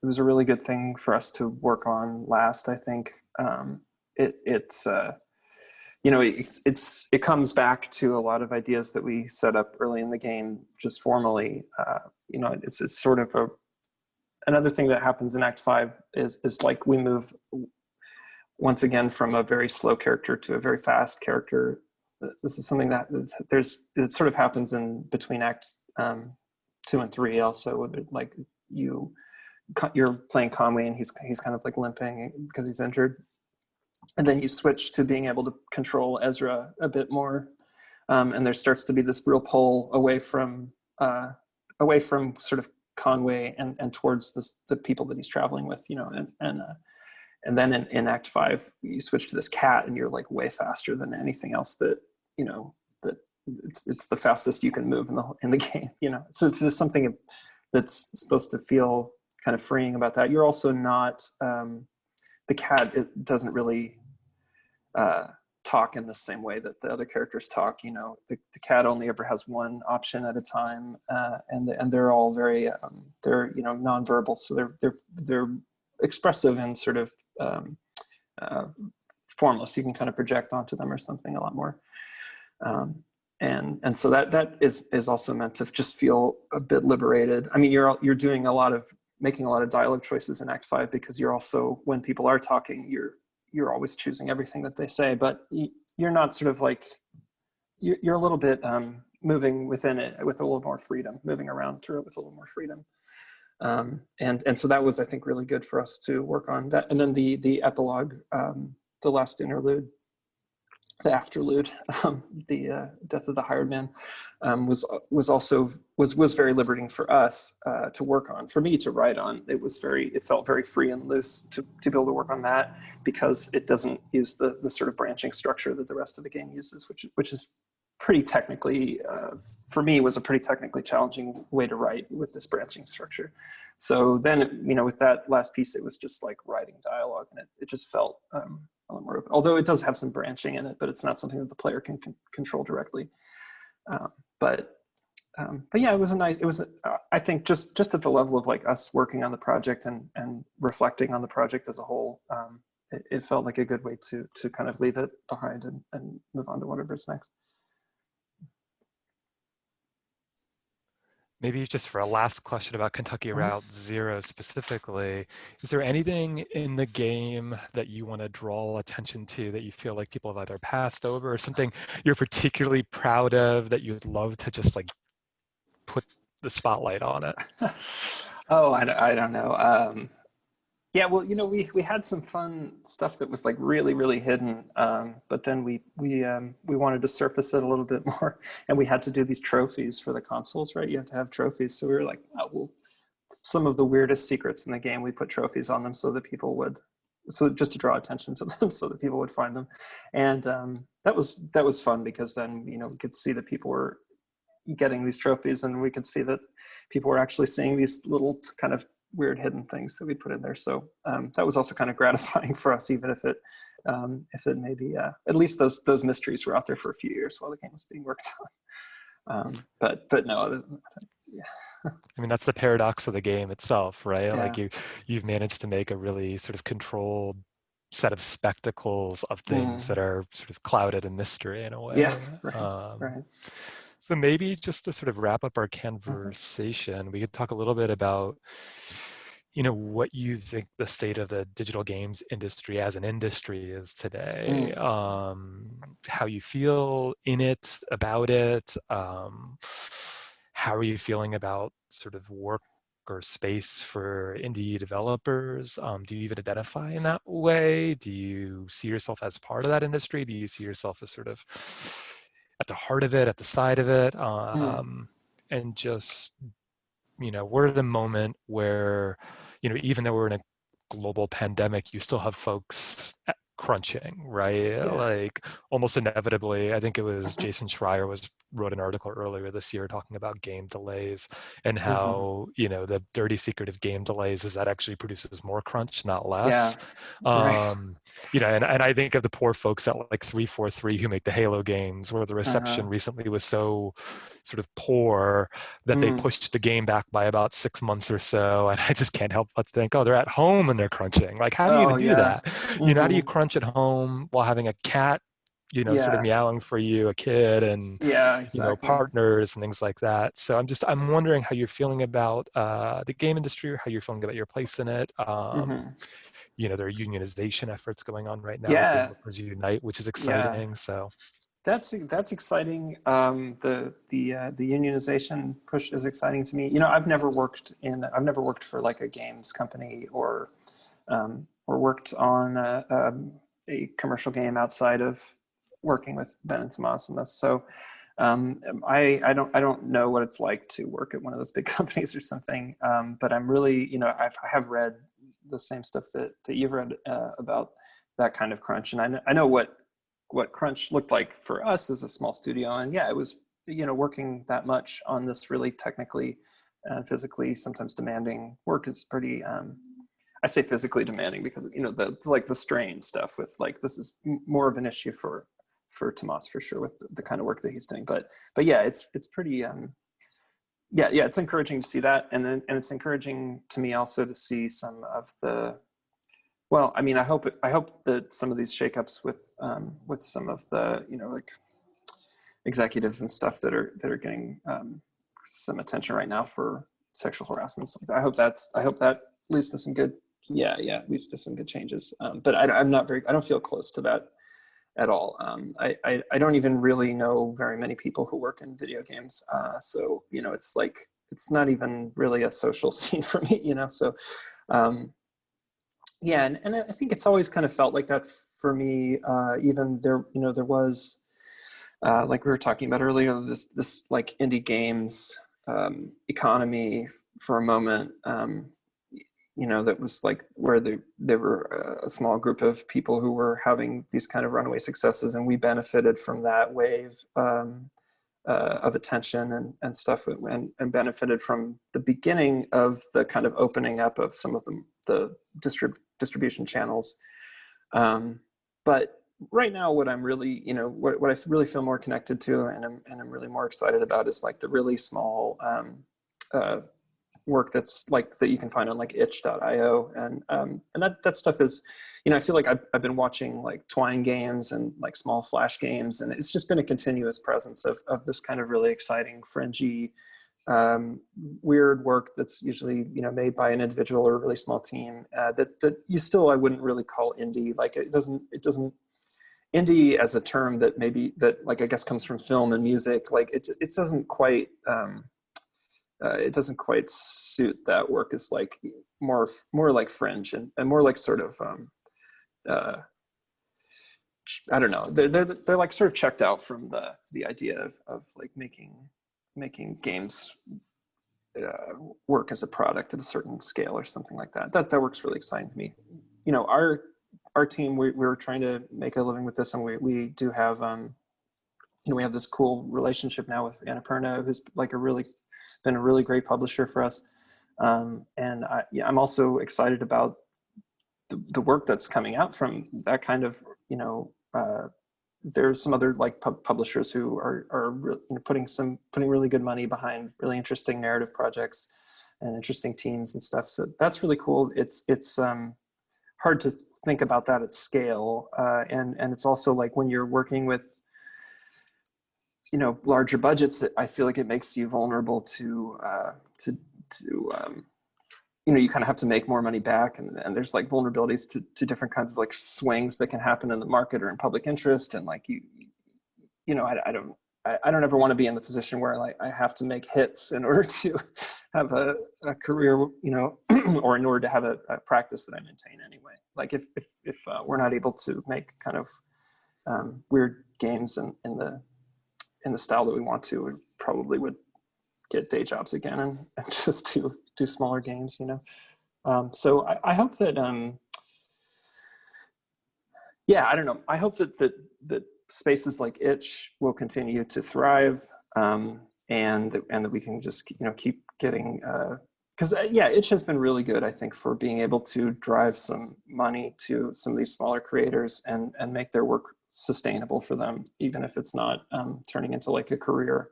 it was a really good thing for us to work on last. I think it comes back to a lot of ideas that we set up early in the game, just formally. It's sort of another thing that happens in Act 5 is like we move once again from a very slow character to a very fast character. This is something that it sort of happens in between Acts 2 and 3 also, like you're playing Conway and he's kind of like limping because he's injured, and then you switch to being able to control Ezra a bit more, and there starts to be this real pull away from sort of Conway and towards the people that he's traveling with, and then in Act 5 you switch to this cat and you're like way faster than anything else that that it's the fastest you can move in the game. So there's something that's supposed to feel kind of freeing about that. You're also not the cat, it doesn't really talk in the same way that the other characters talk. You know, the cat only ever has one option at a time, and they're all very they're, you know, nonverbal, so they're expressive and sort of formless. You can kind of project onto them or something a lot more. And so that is also meant to just feel a bit liberated. I mean, you're doing making a lot of dialogue choices in Act 5, because you're also, when people are talking, you're always choosing everything that they say, but you're not sort of like, you're a little bit moving within it with a little more freedom, moving around through it with a little more freedom. And so that was, I think, really good for us to work on that. And then the epilogue, the last interlude, the afterlude, the death of the hired man, was very liberating for us to work on, for me to write on. It felt very free and loose to be able to work on that, because it doesn't use the sort of branching structure that the rest of the game uses, which is pretty technically, for me, was a pretty technically challenging way to write with this branching structure. So then, you know, with that last piece, it was just like writing dialogue, and it just felt more open. Although it does have some branching in it, but it's not something that the player can control directly. But yeah, I think just at the level of like us working on the project and reflecting on the project as a whole, it felt like a good way to kind of leave it behind and move on to whatever's next. Maybe just for a last question about Kentucky Route Zero specifically, is there anything in the game that you want to draw attention to that you feel like people have either passed over, or something you're particularly proud of that you'd love to just like put the spotlight on it? Oh, I don't know. Yeah, well, you know, we had some fun stuff that was like really, really hidden, but then we wanted to surface it a little bit more, and we had to do these trophies for the consoles, right? You have to have trophies, so we were like, oh, well, some of the weirdest secrets in the game, we put trophies on them so that people would, so just to draw attention to them, so that people would find them, and that was fun, because then, you know, we could see that people were getting these trophies, and we could see that people were actually seeing these little kind of weird hidden things that we put in there. So that was also kind of gratifying for us, even if it maybe at least those mysteries were out there for a few years while the game was being worked on. But no, yeah. I mean, that's the paradox of the game itself, right? Yeah. Like you've managed to make a really sort of controlled set of spectacles of things that are sort of clouded in mystery in a way. Yeah, right. So maybe just to sort of wrap up our conversation, we could talk a little bit about, you know, what you think the state of the digital games industry as an industry is today, how you feel in it, about it, how are you feeling about sort of work or space for indie developers? Do you even identify in that way? Do you see yourself as part of that industry? Do you see yourself as sort of at the heart of it, at the side of it? And just, you know, we're at a moment where, you know, even though we're in a global pandemic, you still have folks crunching, right? Yeah. Like almost inevitably, I think it was Jason Schreier wrote an article earlier this year talking about game delays and how, you know, the dirty secret of game delays is that actually produces more crunch, not less. Yeah. Right. You know, and I think of the poor folks at like 343 who make the Halo games, where the reception recently was so sort of poor that they pushed the game back by about 6 months or so. And I just can't help but think, oh, they're at home and they're crunching. Like, how do you even do that? You know, how do you crunch at home while having a cat, you know, sort of meowing for you, a kid, and, exactly. you know, partners and things like that. So I'm wondering how you're feeling about the game industry, or how you're feeling about your place in it. You know, there are unionization efforts going on right now with Developers Unite, which is exciting. So that's exciting. The unionization push is exciting to me. You know, I've never worked for like a games company or worked on a commercial game outside of working with Ben and Tomas and this. So I don't know what it's like to work at one of those big companies or something. But I'm really, you know, I have read the same stuff that you've read about that kind of crunch, and I know what crunch looked like for us as a small studio. And yeah, it was, you know, working that much on this really technically and physically sometimes demanding work is pretty, I say physically demanding because, you know, the strain stuff with like, this is more of an issue for for Tomas for sure with the kind of work that he's doing. But yeah, it's pretty yeah, it's encouraging to see that, and it's encouraging to me also to see some of the, well, I mean, I hope that some of these shakeups with some of the, you know, like executives and stuff that are getting some attention right now for sexual harassment stuff. I hope that leads to some good, leads to some good changes. But I'm not very, I don't feel close to that at all. I don't even really know very many people who work in video games. So, you know, it's like, it's not even really a social scene for me, you know? So, yeah. And I think it's always kind of felt like that for me. Even there, you know, there was, like we were talking about earlier, this like indie games economy for a moment. You know, that was like where there were a small group of people who were having these kind of runaway successes, and we benefited from that wave of attention and stuff, and benefited from the beginning of the kind of opening up of some of the distribution channels. But right now, what I'm really, you know, what I really feel more connected to, and I'm really more excited about, is like the really small work that's like that you can find on like itch.io, and that stuff is, you know, I feel like I've been watching like Twine games and like small Flash games, and it's just been a continuous presence of this kind of really exciting, fringy, weird work that's usually, you know, made by an individual or a really small team, that you still, I wouldn't really call indie. Like it doesn't indie as a term that maybe that, like, I guess comes from film and music. Like it doesn't quite it doesn't quite suit that work. As like more like fringe and more like sort of I don't know, they're like sort of checked out from the idea of like making games work as a product at a certain scale or something like that. That works really exciting to me. You know, our team, we were trying to make a living with this, and we do have you know, we have this cool relationship now with Annapurna, who's like been a really great publisher for us. And I'm also excited about the work that's coming out from that kind of, you know, there's some other like publishers who are putting really good money behind really interesting narrative projects and interesting teams and stuff. So that's really cool. It's hard to think about that at scale. And it's also like when you're working with, you know, larger budgets, I feel like it makes you vulnerable to you know, you kind of have to make more money back, and there's like vulnerabilities to different kinds of like swings that can happen in the market or in public interest, and like you know, I don't ever want to be in the position where like I have to make hits in order to have a career, you know, or in order to have a practice that I maintain anyway. Like if we're not able to make kind of weird games in the style that we want to, we probably would get day jobs again and just do smaller games, you know. So I hope that yeah, I don't know. I hope that spaces like Itch will continue to thrive, and that we can just, you know, keep getting because yeah, Itch has been really good, I think, for being able to drive some money to some of these smaller creators and make their work sustainable for them, even if it's not turning into like a career.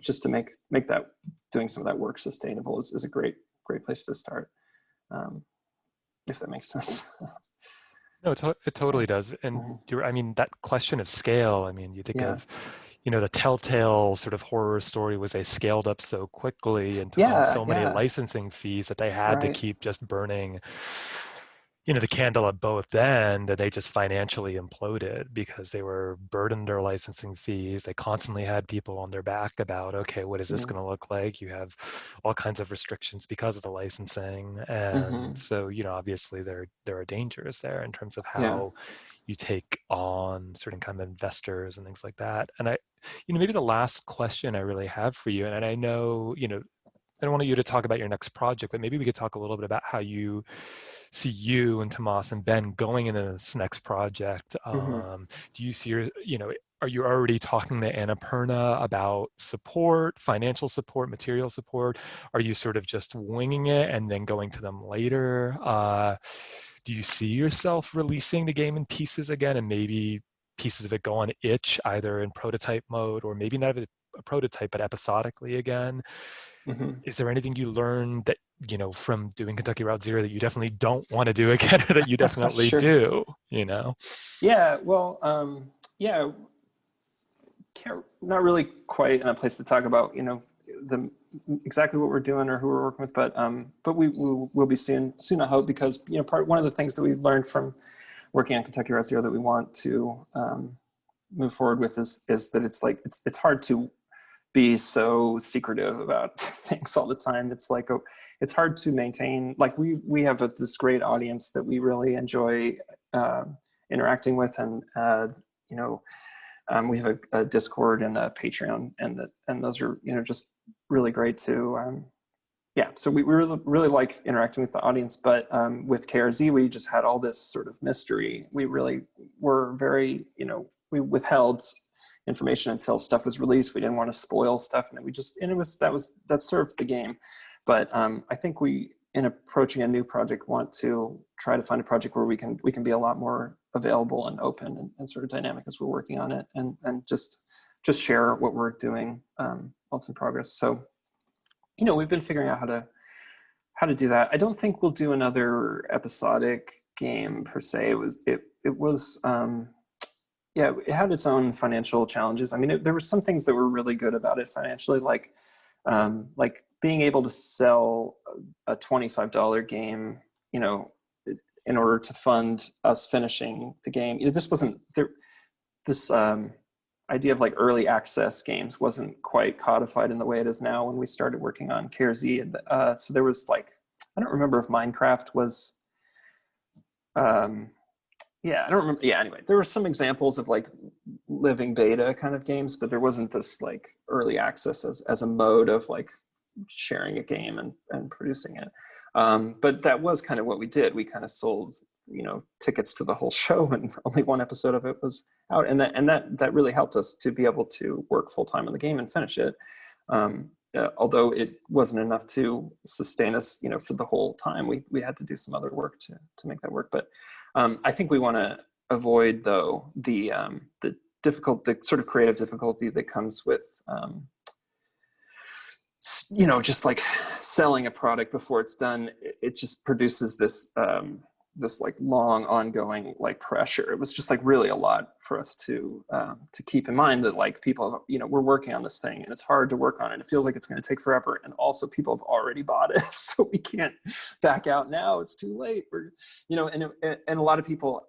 Just to make that, doing some of that work sustainable is a great place to start, if that makes sense. No, it totally does. And Mm-hmm. I mean, that question of scale, I mean, you think Yeah. of, you know, the Telltale sort of horror story was they scaled up so quickly and took on Yeah. so many Yeah. licensing fees that they had to Right. keep just burning, you know, the candle at both ends, that they just financially imploded because they were burdened their licensing fees. They constantly had people on their back about, okay, what is this Mm-hmm. going to look like? You have all kinds of restrictions because of the licensing. And Mm-hmm. so, you know, obviously there are dangers there in terms of Yeah. how you take on certain kind of investors and things like that. And you know, maybe the last question I really have for you, and I know, you know, I don't want you to talk about your next project, but maybe we could talk a little bit about how you see you and Tomas and Ben going into this next project. Mm-hmm. Do you see you know, are you already talking to Annapurna about support, financial support, material support? Are you sort of just winging it and then going to them later? Do you see yourself releasing the game in pieces again and maybe pieces of it go on itch, either in prototype mode or maybe not a prototype, but episodically again. Hmm. Is there anything you learned that, from doing Kentucky Route Zero that you definitely don't want to do again, or that you definitely Sure. do, Yeah. Well, yeah. Not really quite in a place to talk about, the exactly what we're doing or who we're working with, but we will be soon, I hope, because one of the things that we've learned from working on Kentucky Route Zero that we want to move forward with is that it's hard to be so secretive about things all the time. It's like it's hard to maintain. Like we have this great audience that we really enjoy interacting with, and we have a Discord and a Patreon, and those are just really great too. Yeah, so we really like interacting with the audience, but with KRZ, we just had all this sort of mystery. We really were very, we withheld information until stuff was released. We didn't want to spoil stuff, and that served the game. But I think we, in approaching a new project, want to try to find a project where we can be a lot more available and open and sort of dynamic as we're working on it, and just share what we're doing while it's in progress. So, we've been figuring out how to do that. I don't think we'll do another episodic game per se. It had its own financial challenges. I mean, there were some things that were really good about it financially, like being able to sell a $25 game, in order to fund us finishing the game. This wasn't there. This idea of like early access games wasn't quite codified in the way it is now when we started working on KRZ. So there was I don't remember if Minecraft was. Yeah, I don't remember. Yeah, anyway, there were some examples of living beta kind of games, but there wasn't this early access as a mode of sharing a game and producing it. But that was kind of what we did. We kind of sold, tickets to the whole show, and only one episode of it was out. And that really helped us to be able to work full time on the game and finish it. Although it wasn't enough to sustain us, for the whole time. We had to do some other work to make that work. But I think we want to avoid, though, the sort of creative difficulty that comes with just selling a product before it's done. It just produces this long ongoing pressure. It was just really a lot for us to keep in mind that people, we're working on this thing and it's hard to work on it. It feels like it's going to take forever, and also people have already bought it, so we can't back out now. It's too late. And a lot of people,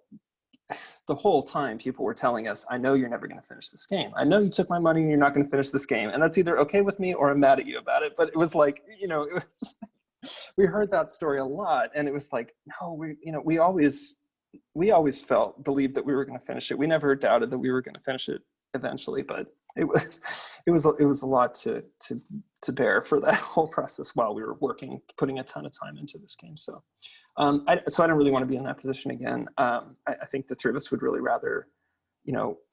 the whole time, people were telling us, I know you're never going to finish this game. I know you took my money and you're not going to finish this game. And that's either okay with me or I'm mad at you about it. But it was we heard that story a lot. And it was no, we always believed that we were going to finish it. We never doubted that we were going to finish it eventually. But it was a lot to bear for that whole process while we were working, putting a ton of time into this game. So I don't really want to be in that position again. I think the three of us would really rather,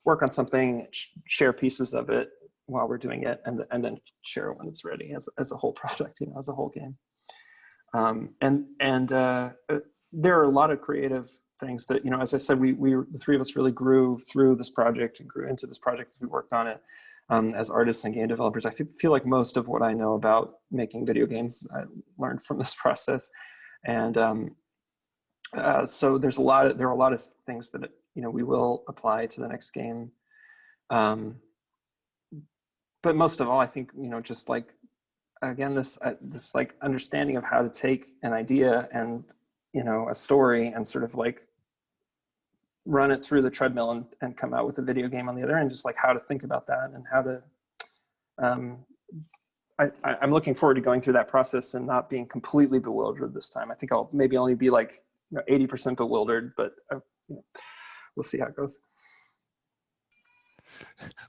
work on something, share pieces of it while we're doing it, and then share it when it's ready as a whole product, as a whole game. There are a lot of creative things that, as I said, the three of us really grew through this project and grew into this project as we worked on it. As artists and game developers, I feel like most of what I know about making video games I learned from this process. And so there are a lot of things that we will apply to the next game. But most of all, I think just again, this understanding of how to take an idea and a story and sort of run it through the treadmill and come out with a video game on the other end, just how to think about that and how to I'm looking forward to going through that process and not being completely bewildered this time. I think I'll maybe only be 80% bewildered, but we'll see how it goes.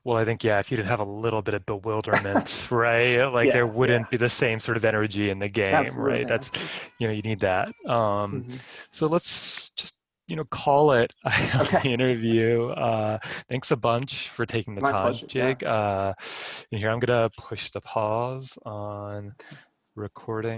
Well, I think, if you didn't have a little bit of bewilderment, right? There wouldn't be the same sort of energy in the game, absolutely, right? That's, absolutely. you need that. Mm-hmm. So let's just, call it Okay. the interview. Thanks a bunch for taking the My time, pleasure. Jake. Yeah. And here I'm gonna push the pause on recording.